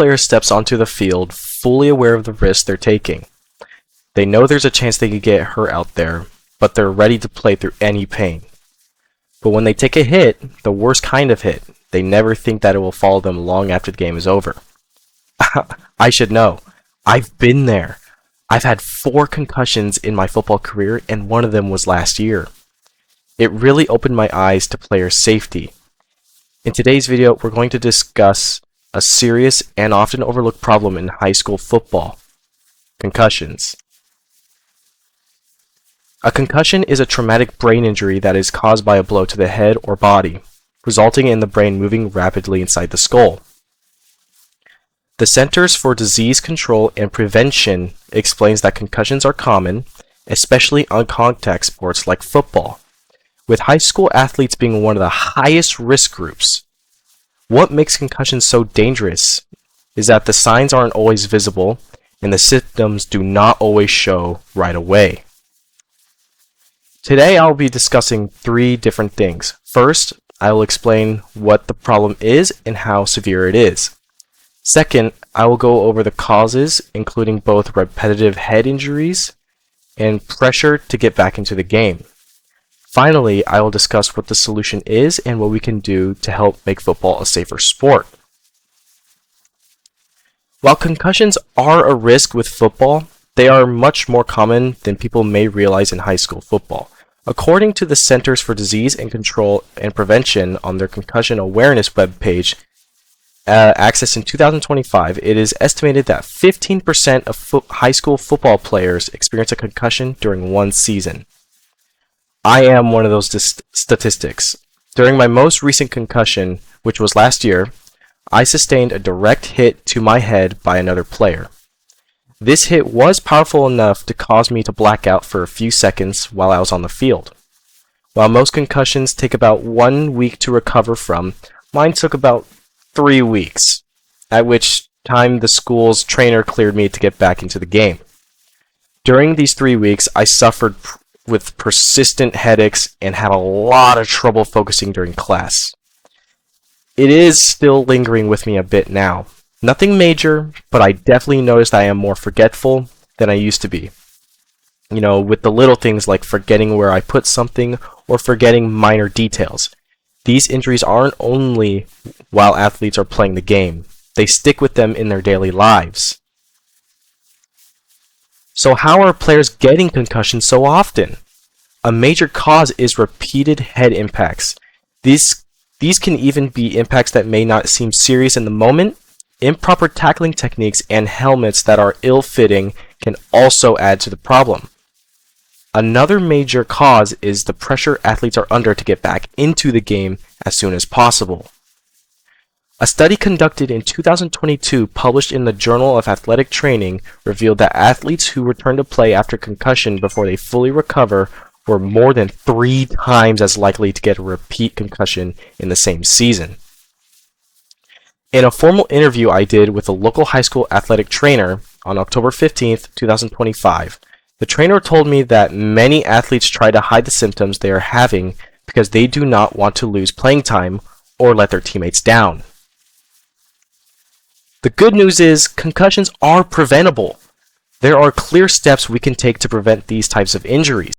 player steps onto the field fully aware of the risk they're taking. They know there's a chance they could get hurt out there, but they're ready to play through any pain. But when they take a hit, the worst kind of hit, they never think that it will follow them long after the game is over. I should know. I've been there. I've had 4 concussions in my football career, and one of them was last year. It really opened my eyes to player safety. In today's video, we're going to discuss a serious and often overlooked problem in high school football: concussions. A concussion is a traumatic brain injury that is caused by a blow to the head or body, resulting in the brain moving rapidly inside the skull. The Centers for Disease Control and Prevention explains that concussions are common, especially on contact sports like football, with high school athletes being one of the highest risk groups. What makes concussions so dangerous is that the signs aren't always visible and the symptoms do not always show right away. Today I'll be discussing 3 different things. First, I will explain what the problem is and how severe it is. Second, I will go over the causes, including both repetitive head injuries and pressure to get back into the game. Finally, I will discuss what the solution is and what we can do to help make football a safer sport. While concussions are a risk with football, they are much more common than people may realize in high school football. According to the Centers for Disease and Control and Prevention on their Concussion Awareness webpage, accessed in 2025, it is estimated that 15% of high school football players experience a concussion during one season. I am one of those statistics. During my most recent concussion, which was last year, I sustained a direct hit to my head by another player. This hit was powerful enough to cause me to black out for a few seconds while I was on the field. While most concussions take about 1 week to recover from, mine took about 3 weeks, at which time the school's trainer cleared me to get back into the game. During these 3 weeks, I suffered with persistent headaches and had a lot of trouble focusing during class. It is still lingering with me a bit now. Nothing major, but I definitely noticed I am more forgetful than I used to be. With the little things like forgetting where I put something or forgetting minor details. These injuries aren't only while athletes are playing the game. They stick with them in their daily lives. So how are players getting concussions so often? A major cause is repeated head impacts. These can even be impacts that may not seem serious in the moment. Improper tackling techniques and helmets that are ill-fitting can also add to the problem. Another major cause is the pressure athletes are under to get back into the game as soon as possible. A study conducted in 2022 published in the Journal of Athletic Training revealed that athletes who return to play after concussion before they fully recover were more than 3 times as likely to get a repeat concussion in the same season. In a formal interview I did with a local high school athletic trainer on October 15th, 2025, the trainer told me that many athletes try to hide the symptoms they are having because they do not want to lose playing time or let their teammates down. The good news is concussions are preventable. There are clear steps we can take to prevent these types of injuries.